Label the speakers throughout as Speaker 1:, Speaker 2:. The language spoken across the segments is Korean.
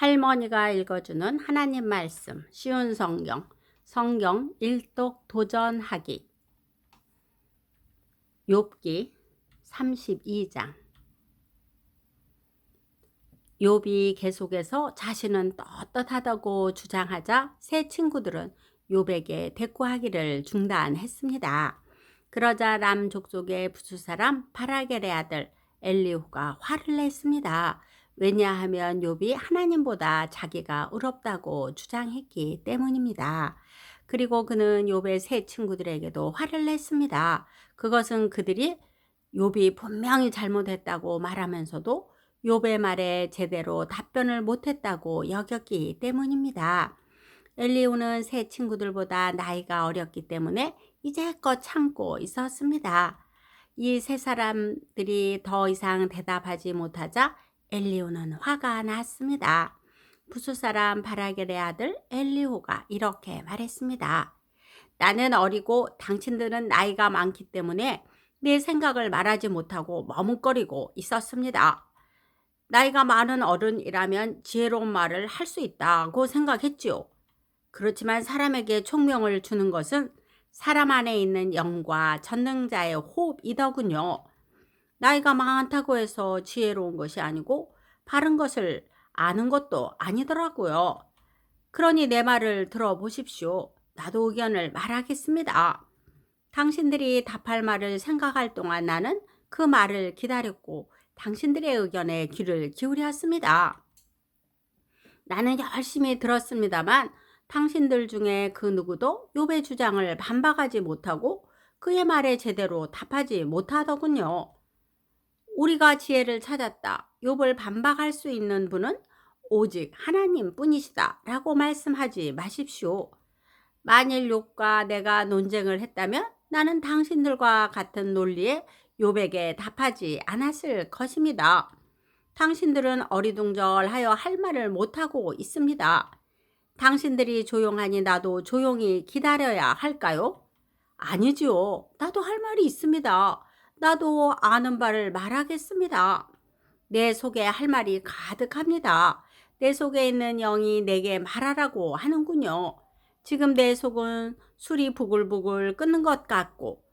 Speaker 1: 할머니가 읽어주는 하나님 말씀, 쉬운 성경 일독 도전하기. 욥기 32장. 욥이 계속해서 자신은 떳떳하다고 주장하자 세 친구들은 욥에게 대꾸하기를 중단했습니다. 그러자 람 족속의 부수 사람 바라겔의 아들 엘리후가 화를 냈습니다. 왜냐하면 욥이 하나님보다 자기가 의롭다고 주장했기 때문입니다. 그리고 그는 욥의 세 친구들에게도 화를 냈습니다. 그것은 그들이 욥이 분명히 잘못했다고 말하면서도 욥의 말에 제대로 답변을 못했다고 여겼기 때문입니다. 엘리후는 세 친구들보다 나이가 어렸기 때문에 이제껏 참고 있었습니다. 이 세 사람들이 더 이상 대답하지 못하자 엘리후는 화가 났습니다. 부수 사람 바라겔의 아들 엘리후가 이렇게 말했습니다. 나는 어리고 당신들은 나이가 많기 때문에 내 생각을 말하지 못하고 머뭇거리고 있었습니다. 나이가 많은 어른이라면 지혜로운 말을 할 수 있다고 생각했지요. 그렇지만 사람에게 총명을 주는 것은 사람 안에 있는 영과 전능자의 호흡이더군요. 나이가 많다고 해서 지혜로운 것이 아니고 바른 것을 아는 것도 아니더라고요. 그러니 내 말을 들어보십시오. 나도 의견을 말하겠습니다. 당신들이 답할 말을 생각할 동안 나는 그 말을 기다렸고 당신들의 의견에 귀를 기울였습니다. 나는 열심히 들었습니다만 당신들 중에 그 누구도 욥의 주장을 반박하지 못하고 그의 말에 제대로 답하지 못하더군요. 우리가 지혜를 찾았다. 욥을 반박할 수 있는 분은 오직 하나님 뿐이시다 라고 말씀하지 마십시오. 만일 욥과 내가 논쟁을 했다면 나는 당신들과 같은 논리에 욥에게 답하지 않았을 것입니다. 당신들은 어리둥절하여 할 말을 못하고 있습니다. 당신들이 조용하니 나도 조용히 기다려야 할까요? 아니지요. 나도 할 말이 있습니다. 나도 아는 바를 말하겠습니다. 내 속에 할 말이 가득합니다. 내 속에 있는 영이 내게 말하라고 하는군요. 지금 내 속은 술이 부글부글 끓는 것 같고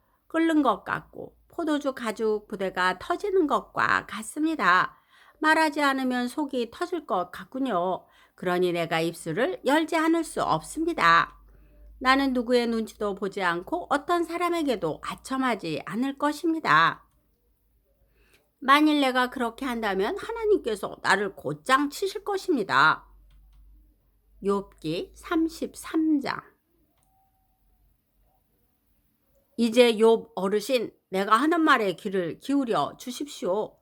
Speaker 1: 포도주 가죽 부대가 터지는 것과 같습니다. 말하지 않으면 속이 터질 것 같군요. 그러니 내가 입술을 열지 않을 수 없습니다. 나는 누구의 눈치도 보지 않고 어떤 사람에게도 아첨하지 않을 것입니다. 만일 내가 그렇게 한다면 하나님께서 나를 곧장 치실 것입니다. 욥기 33장. 이제 욥 어르신, 내가 하는 말에 귀를 기울여 주십시오.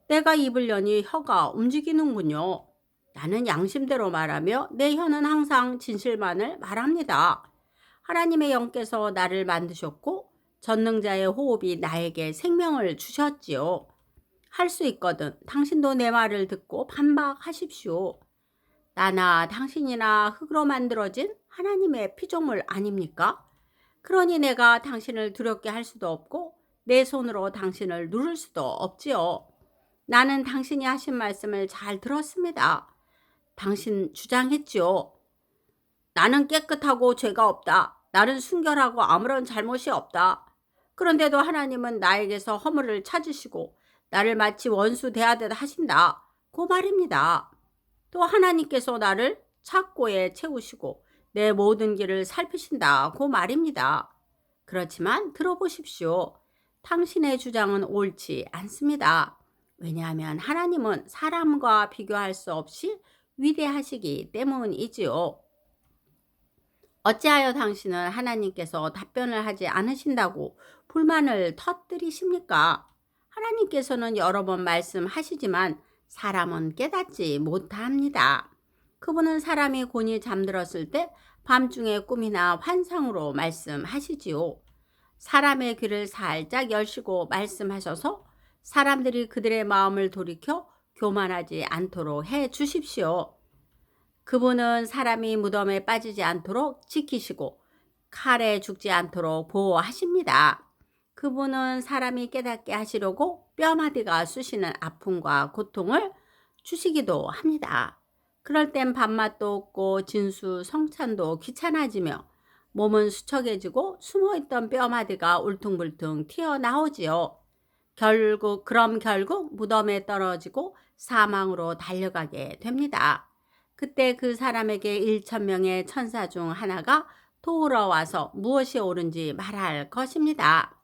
Speaker 1: 내가 입을 여니 혀가 움직이는군요. 나는 양심대로 말하며 내 혀는 항상 진실만을 말합니다. 하나님의 영께서 나를 만드셨고 전능자의 호흡이 나에게 생명을 주셨지요. 할 수 있거든 당신도 내 말을 듣고 반박하십시오. 나나 당신이나 흙으로 만들어진 하나님의 피조물 아닙니까? 그러니 내가 당신을 두렵게 할 수도 없고 내 손으로 당신을 누를 수도 없지요. 나는 당신이 하신 말씀을 잘 들었습니다. 당신 주장했지요. 나는 깨끗하고 죄가 없다. 나는 순결하고 아무런 잘못이 없다. 그런데도 하나님은 나에게서 허물을 찾으시고 나를 마치 원수 대하듯 하신다. 그 말입니다. 또 하나님께서 나를 착고에 채우시고 내 모든 길을 살피신다. 그 말입니다. 그렇지만 들어보십시오. 당신의 주장은 옳지 않습니다. 왜냐하면 하나님은 사람과 비교할 수 없이 위대하시기 때문이지요. 어찌하여 당신은 하나님께서 답변을 하지 않으신다고 불만을 터뜨리십니까? 하나님께서는 여러 번 말씀하시지만 사람은 깨닫지 못합니다. 그분은 사람이 곤히 잠들었을 때 밤중에 꿈이나 환상으로 말씀하시지요. 사람의 귀를 살짝 여시고 말씀하셔서 사람들이 그들의 마음을 돌이켜 교만하지 않도록 해 주십시오. 그분은 사람이 무덤에 빠지지 않도록 지키시고 칼에 죽지 않도록 보호하십니다. 그분은 사람이 깨닫게 하시려고 뼈마디가 쑤시는 아픔과 고통을 주시기도 합니다. 그럴 땐 밥맛도 없고 진수 성찬도 귀찮아지며 몸은 수척해지고 숨어있던 뼈마디가 울퉁불퉁 튀어나오지요. 결국 무덤에 떨어지고 사망으로 달려가게 됩니다. 그때 그 사람에게 1,000명의 천사 중 하나가 도우러 와서 무엇이 옳은지 말할 것입니다.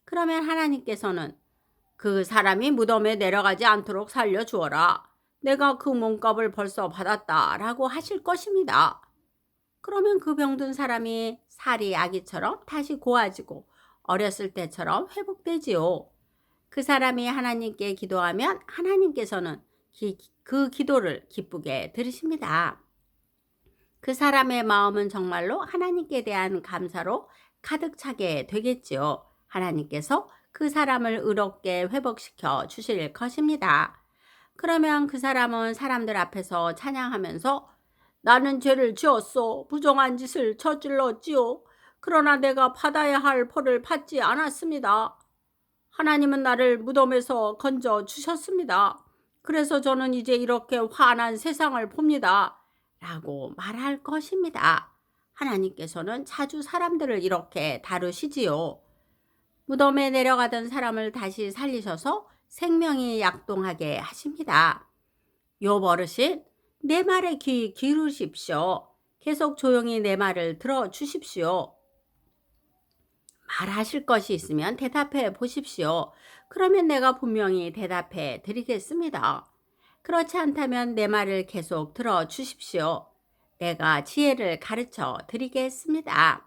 Speaker 1: 그러면 하나님께서는 그 사람이 무덤에 내려가지 않도록 살려주어라. 내가 그 몸값을 벌써 받았다 라고 하실 것입니다. 그러면 그 병든 사람이 살이 아기처럼 다시 고와지고 어렸을 때처럼 회복되지요. 그 사람이 하나님께 기도하면 하나님께서는 그 기도를 기쁘게 들으십니다. 그 사람의 마음은 정말로 하나님께 대한 감사로 가득 차게 되겠지요. 하나님께서 그 사람을 의롭게 회복시켜 주실 것입니다. 그러면 그 사람은 사람들 앞에서 찬양하면서 나는 죄를 지었소. 부정한 짓을 저질렀지요. 그러나 내가 받아야 할 벌을 받지 않았습니다. 하나님은 나를 무덤에서 건져 주셨습니다. 그래서 저는 이제 이렇게 환한 세상을 봅니다. 라고 말할 것입니다. 하나님께서는 자주 사람들을 이렇게 다루시지요. 무덤에 내려가던 사람을 다시 살리셔서 생명이 약동하게 하십니다. 욥 어르신, 내 말에 귀 기울이십시오. 계속 조용히 내 말을 들어주십시오. 말하실 것이 있으면 대답해 보십시오. 그러면 내가 분명히 대답해 드리겠습니다. 그렇지 않다면 내 말을 계속 들어주십시오. 내가 지혜를 가르쳐 드리겠습니다.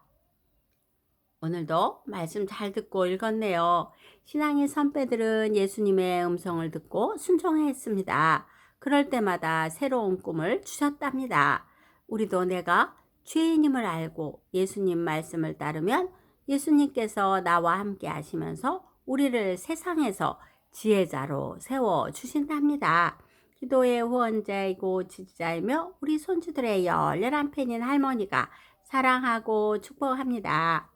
Speaker 1: 오늘도 말씀 잘 듣고 읽었네요. 신앙의 선배들은 예수님의 음성을 듣고 순종했습니다. 그럴 때마다 새로운 꿈을 주셨답니다. 우리도 내가 죄인임을 알고 예수님 말씀을 따르면 예수님께서 나와 함께 하시면서 우리를 세상에서 지혜자로 세워 주신답니다. 기도의 후원자이고 지지자이며 우리 손주들의 열렬한 팬인 할머니가 사랑하고 축복합니다.